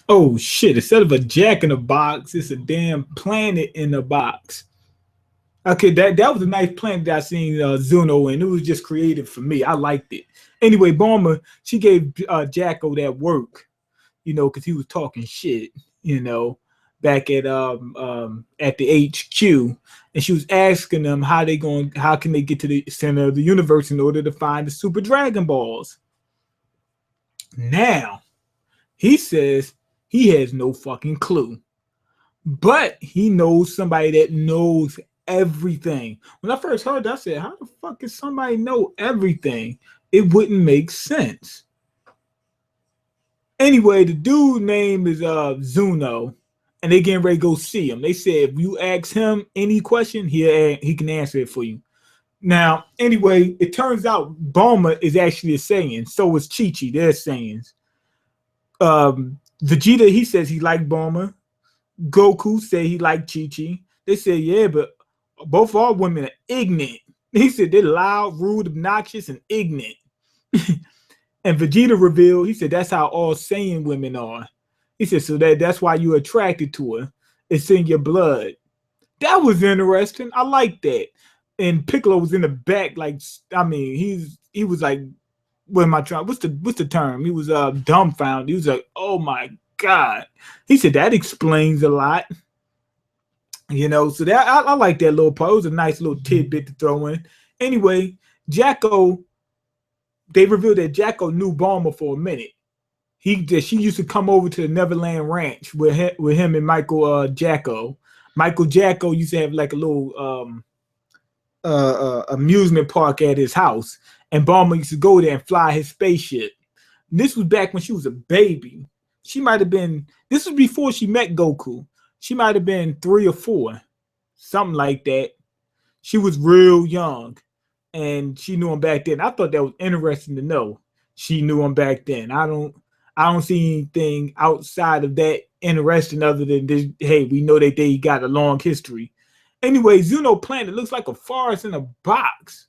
Oh shit! Instead of a jack in a box, it's a damn planet in a box. Okay, that was a nice planet that I seen Zuno in. It was just creative for me. I liked it. Anyway, Bulma, she gave Jacko that work, because he was talking shit, you know, back at the HQ, and she was asking them how can they get to the center of the universe in order to find the Super Dragon Balls. Now he says he has no fucking clue, but he knows somebody that knows everything. When I first heard that, I said, "How the fuck can somebody know everything?" It wouldn't make sense. Anyway, the dude name is Zuno, and they getting ready to go see him. They said if you ask him any question, he can answer it for you. Now, anyway, it turns out Bulma is actually a Saiyan. So is Chi Chi. They're Saiyans. Vegeta, he says he liked Bulma. Goku said he liked Chi Chi. They said, yeah, but both our women are ignorant. He said they're loud, rude, obnoxious, and ignorant. And Vegeta revealed, he said, that's how all Saiyan women are. He said, so that's why you're attracted to her. It's in your blood. That was interesting. I like that. And Piccolo was in the back, like, I mean, he was like, what am I trying? What's the term? He was dumbfounded. He was like, oh my God. He said that explains a lot. So that I like that little part. It was a nice little tidbit to throw in. Anyway, Jacko, they revealed that Jacko knew Bulma for a minute. She used to come over to the Neverland Ranch with him and Michael Jacko. Michael Jacko used to have like a little amusement park at his house, and Bulma used to go there and fly his spaceship. And this was back when she was a baby. She might have been. This was before she met Goku. She might have been 3 or 4, something like that. She was real young, and she knew him back then. I thought that was interesting to know. She knew him back then. I don't see anything outside of that interesting other than this. Hey, we know that they got a long history. Anyway, Zuno Planet looks like a forest in a box.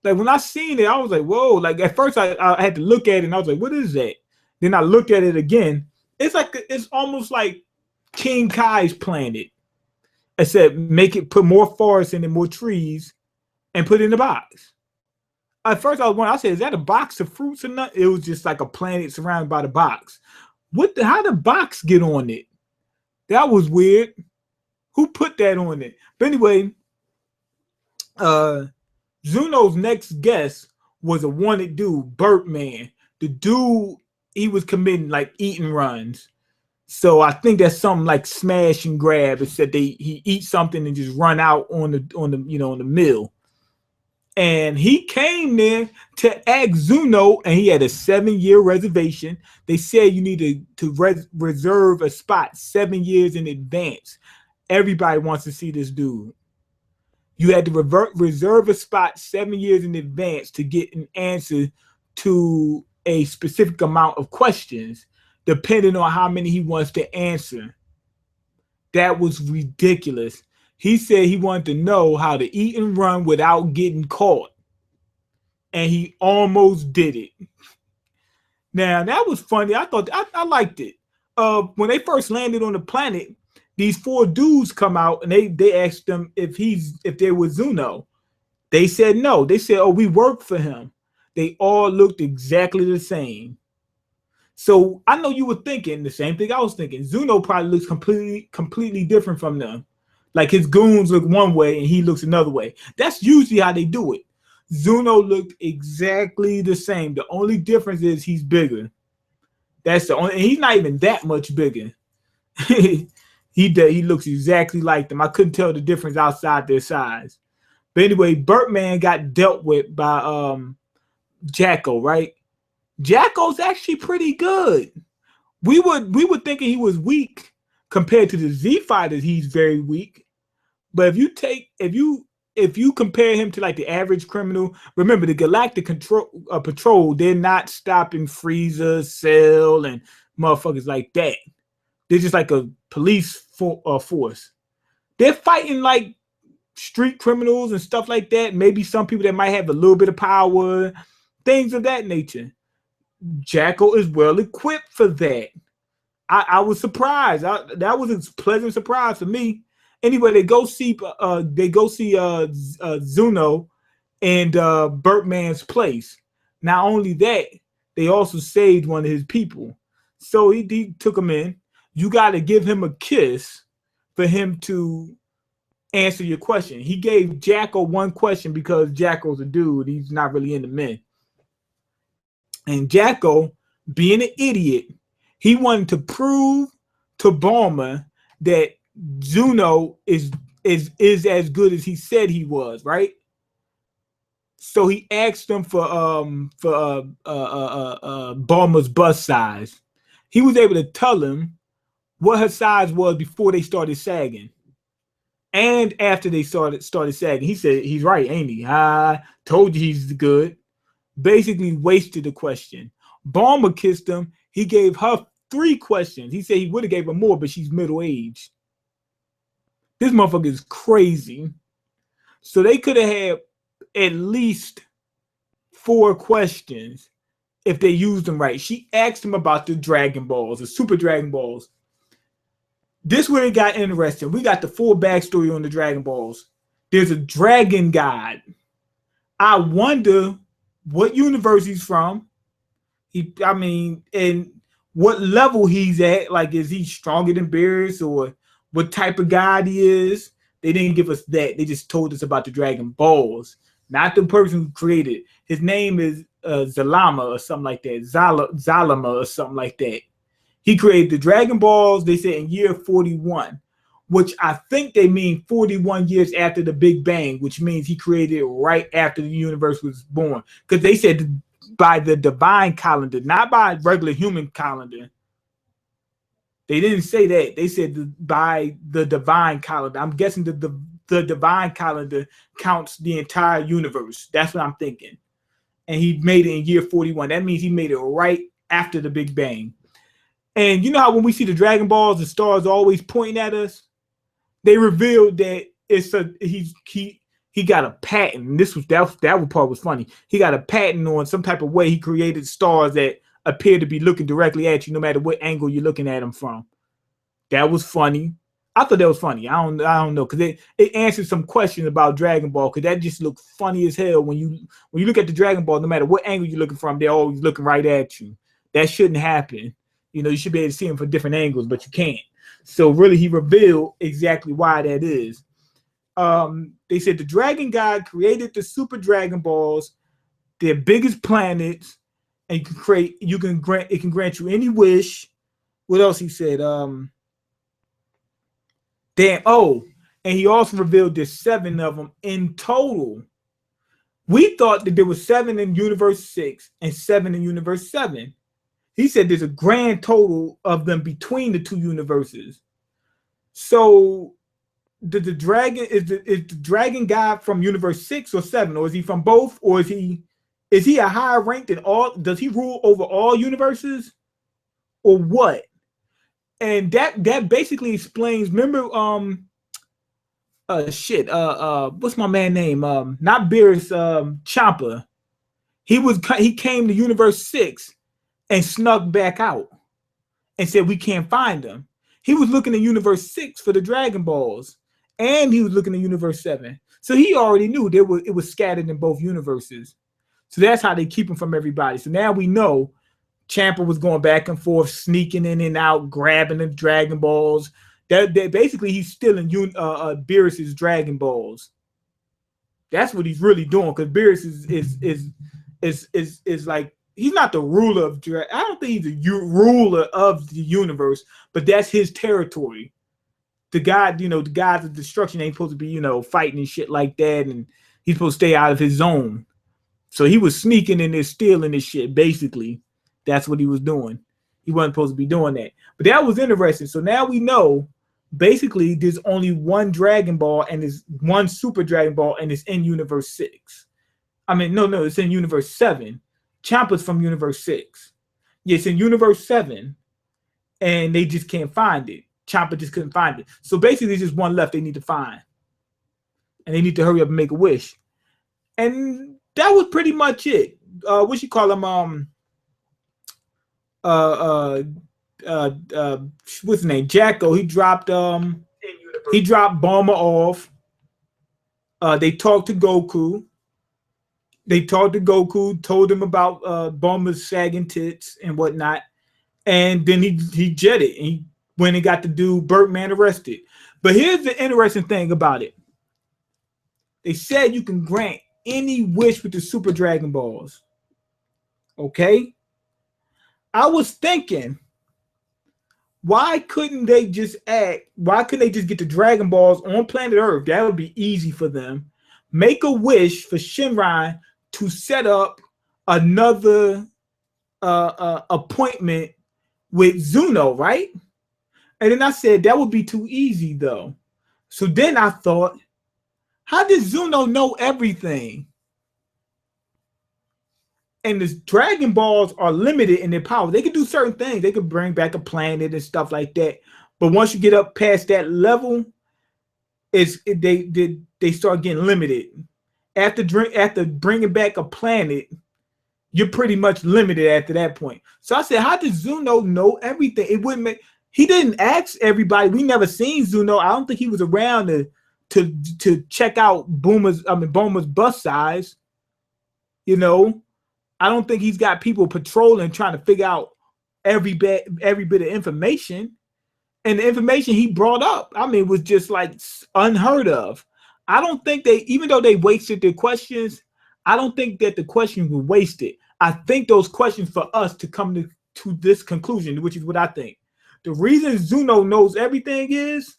Like when I seen it, I was like, whoa. Like at first I had to look at it and I was like, what is that? Then I looked at it again. It's almost like King Kai's planet. Except put more forests in it, more trees, and put it in a box. At first I said, is that a box of fruits or nothing? It was just like a planet surrounded by the box. How did the box get on it? That was weird. Who put that on it? But anyway, Zuno's next guest was a wanted dude, Burpman. The dude, he was committing like eating runs. So I think that's something like smash and grab. It said he eat something and just run out on the mill. And he came there to ask Zuno, and he had a 7-year reservation. They said you needed to reserve a spot 7 years in advance. Everybody wants to see this dude. You had to reserve a spot 7 years in advance to get an answer to a specific amount of questions, depending on how many he wants to answer. That was ridiculous. He said he wanted to know how to eat and run without getting caught. And he almost did it. Now, that was funny. I thought I liked it. When they first landed on the planet, these 4 dudes come out and they asked them if they were Zuno. They said no. They said, oh, we work for him. They all looked exactly the same. So I know you were thinking the same thing I was thinking. Zuno probably looks completely different from them. Like his goons look one way and he looks another way. That's usually how they do it. Zuno looked exactly the same. The only difference is he's bigger. That's the only. And he's not even that much bigger. He looks exactly like them. I couldn't tell the difference outside their size. But anyway, Birdman got dealt with by Jacko, right? Jacko's actually pretty good. We were thinking he was weak compared to the Z fighters. He's very weak. But if you compare him to like the average criminal, remember the Galactic Patrol, they're not stopping Frieza, Cell, and motherfuckers like that. They're just like a police force. They're fighting like street criminals and stuff like that. Maybe some people that might have a little bit of power, things of that nature. Jacko is well equipped for that. I was surprised. That was a pleasant surprise for me. Anyway, they go see Zuno and Birdman's place. Not only that, they also saved one of his people. So he took him in. You got to give him a kiss for him to answer your question. He gave Jacko one question because Jacko's a dude. He's not really into men. And Jacko, being an idiot, he wanted to prove to Bulma that Zuno is as good as he said he was, right? So he asked him for Bulma's bust size. He was able to tell him what her size was before they started sagging. And after they started sagging, he said he's right, ain't he? I told you he's good. Basically wasted the question. Bulma kissed him. He gave her 3 questions. He said he would have gave her more, but she's middle-aged. This motherfucker is crazy. So they could have had at least 4 questions if they used them right. She asked him about the Dragon Balls, the Super Dragon Balls. This where it got interesting. We got the full backstory on the Dragon Balls. There's a dragon god. I wonder what universe he's from. And what level he's at. Like, is he stronger than Beerus, or what type of god he is? They didn't give us that. They just told us about the Dragon Balls, not the person who created it. His name is Zalama or something like that. Zalama or something like that. He created the Dragon Balls, they said, in year 41, which I think they mean 41 years after the Big Bang, which means he created it right after the universe was born. Because they said by the divine calendar, not by regular human calendar. They didn't say that. They said by the divine calendar. I'm guessing the divine calendar counts the entire universe. That's what I'm thinking. And he made it in year 41. That means he made it right after the Big Bang. And you know how when we see the Dragon Balls, the stars always pointing at us? They revealed that he got a patent. And that part was funny. He got a patent on some type of way he created stars that appear to be looking directly at you no matter what angle you're looking at them from. That was funny. I thought that was funny. I don't know, because it answered some questions about Dragon Ball, because that just looked funny as hell. When you look at the Dragon Ball, no matter what angle you're looking from, they're always looking right at you. That shouldn't happen. You know, you should be able to see them from different angles, but you can't. So really, he revealed exactly why that is. They said the Dragon God created the Super Dragon Balls, their biggest planets, and it can grant you any wish. What else he said? And he also revealed there's 7 of them in total. We thought that there was 7 in Universe 6 and 7 in Universe 7. He said there's a grand total of them between the 2 universes. So the dragon is the dragon god from Universe 6 or 7, or is he from both, or is he a higher rank than all? Does he rule over all universes, or what? And that basically explains. Remember, what's my man name? Not Beerus, Champa. He came to Universe 6 and snuck back out and said we can't find them. He was looking at Universe 6 for the Dragon Balls, and he was looking at Universe 7. So he already knew it was scattered in both universes. So that's how they keep them from everybody. So now we know Champa was going back and forth, sneaking in and out, grabbing the Dragon Balls. That basically he's stealing Beerus's Dragon Balls. That's what he's really doing, because Beerus is like, he's not the ruler of Dragon. I don't think he's the ruler of the universe, but that's his territory. The god, the gods of destruction ain't supposed to be, fighting and shit like that, and he's supposed to stay out of his zone. So he was sneaking in there, stealing this shit, basically. That's what he was doing. He wasn't supposed to be doing that. But that was interesting. So now we know, basically, there's only one Dragon Ball, and there's one Super Dragon Ball, and it's in Universe 6. I mean, no, it's in Universe 7. Champa's from Universe 6. Yeah, it's in Universe 7, and they just can't find it. Champa just couldn't find it. So basically, there's just one left they need to find. And they need to hurry up and make a wish. And that was pretty much it. What you call him? what's his name? Jacko. He dropped Bulma off. They talked to Goku. Told him about Bulma's sagging tits and whatnot, and then he jetted and he went and got the dude Birdman arrested. But here's the interesting thing about it. They said you can grant any wish with the Super Dragon Balls. Okay? I was thinking, why couldn't they just get the Dragon Balls on planet Earth? That would be easy for them. Make a wish for Shinran to set up another appointment with Zuno, right? And then I said, that would be too easy, though. So then I thought, how does Zuno know everything? And the Dragon Balls are limited in their power. They can do certain things. They could bring back a planet and stuff like that. But once you get up past that level, they start getting limited. After bringing back a planet, you're pretty much limited after that point. So I said, how does Zuno know everything? It wouldn't make. He didn't ask everybody. We never seen Zuno. I don't think he was around to check out Bulma's bust size. You know, I don't think he's got people patrolling trying to figure out every bit of information. And the information he brought up, was just like unheard of. I don't think even though they wasted their questions, I don't think that the questions were wasted. I think those questions for us to come to this conclusion, which is what I think. The reason Zuno knows everything is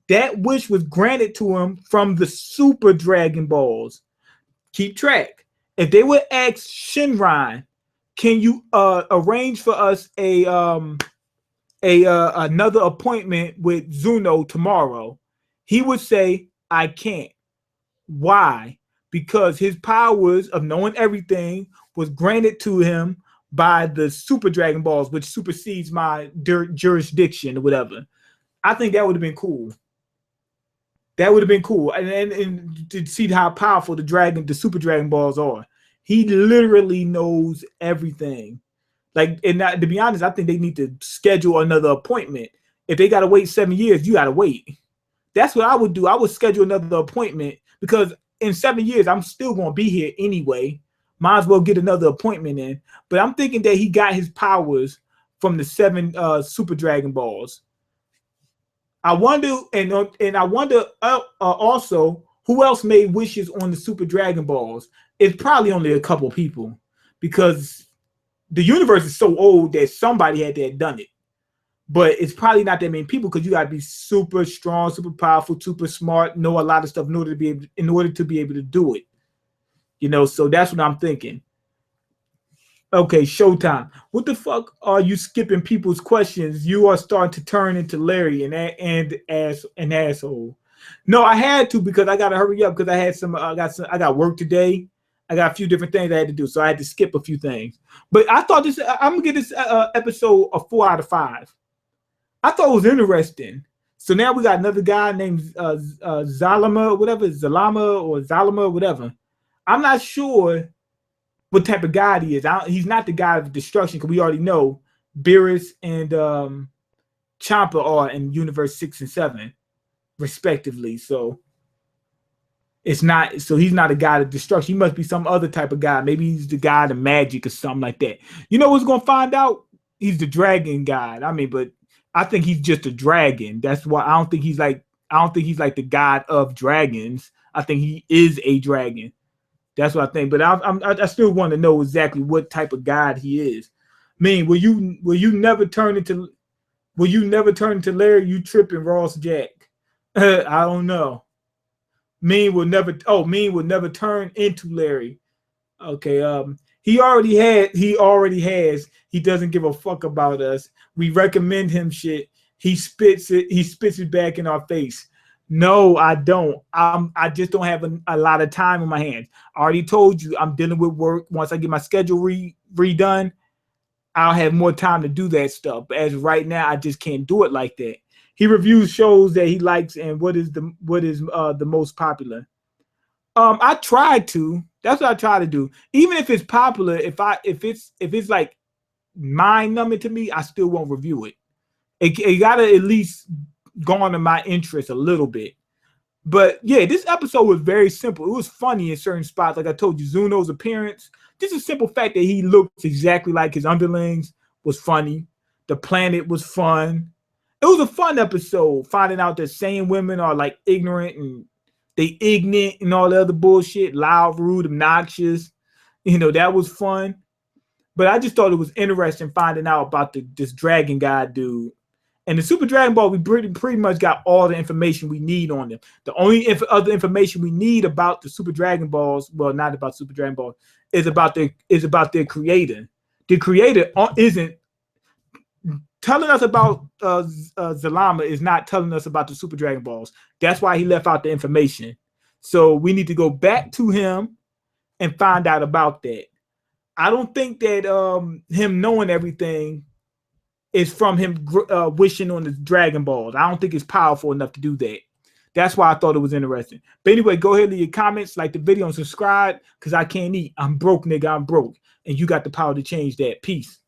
that wish was granted to him from the Super Dragon Balls. Keep track. If they would ask Shinran, can you arrange for us another appointment with Zuno tomorrow? He would say, I can't. Why? Because his powers of knowing everything was granted to him by the Super Dragon Balls, which supersedes my jurisdiction or whatever. I think that would have been cool. That would have been cool. And to see how powerful the Super Dragon Balls are. He literally knows everything. Like, and to be honest, I think they need to schedule another appointment. If they got to wait 7 years, you got to wait. That's what I would do. I would schedule another appointment because in 7 years, I'm still going to be here anyway. Might as well get another appointment in. But I'm thinking that he got his powers from the 7 Super Dragon Balls. I wonder, and I wonder also who else made wishes on the Super Dragon Balls. It's probably only a couple people because the universe is so old that somebody had to have done it. But it's probably not that many people because you got to be super strong, super powerful, super smart, know a lot of stuff in order to be able to do it. You know, so that's what I'm thinking. Okay, Showtime. What the fuck are you skipping people's questions? You are starting to turn into Larry and an asshole. No, I had to because I gotta hurry up because I got work today. I got a few different things I had to do, so I had to skip a few things. But I thought I'm gonna get this episode a 4 out of 5. I thought it was interesting. So now we got another guy named Zalama, whatever. I'm not sure what type of god he is. He's not the god of destruction because we already know Beerus and Champa are in Universe 6 and 7, respectively. So it's not. So he's not a god of destruction. He must be some other type of god. Maybe he's the god of magic or something like that. You know what's gonna find out? He's the dragon god. But I think he's just a dragon. That's why I don't think he's like the god of dragons. I think he is a dragon. That's what I think. But I still want to know exactly what type of god he is. Will you never turn into Larry? You tripping, Ross Jack? I don't know. Mean will never turn into Larry. Okay. He already has. He doesn't give a fuck about us. We recommend him shit. He spits it back in our face. No, I don't. I just don't have a lot of time on my hands. I already told you I'm dealing with work. Once I get my schedule redone, I'll have more time to do that stuff. But as of right now, I just can't do it like that. He reviews shows that he likes and what is the most popular. I try to. That's what I try to do. Even if it's popular, if it's like mind numbing to me, I still won't review it. It gotta at least garner my interest a little bit. But yeah, this episode was very simple. It was funny in certain spots. Like I told you, Zuno's appearance, just a simple fact that he looks exactly like his underlings was funny. The planet was fun. It was a fun episode, finding out that sane women are like ignorant and they ignorant and all the other bullshit, loud, rude, obnoxious. That was fun. But I just thought it was interesting finding out about this dragon guy dude. And the Super Dragon Ball, we pretty much got all the information we need on them. The only other information we need about the Super Dragon Balls, well, not about Super Dragon Ball, is about their creator. The creator isn't telling us about Zalama, is not telling us about the Super Dragon Balls. That's why he left out the information. So we need to go back to him and find out about that. I don't think that him knowing everything is from him wishing on the Dragon Balls. I don't think it's powerful enough to do that. That's why I thought it was interesting. But anyway, go ahead and leave your comments, like the video, and subscribe, because I can't eat. I'm broke, nigga. I'm broke. And you got the power to change that. Peace.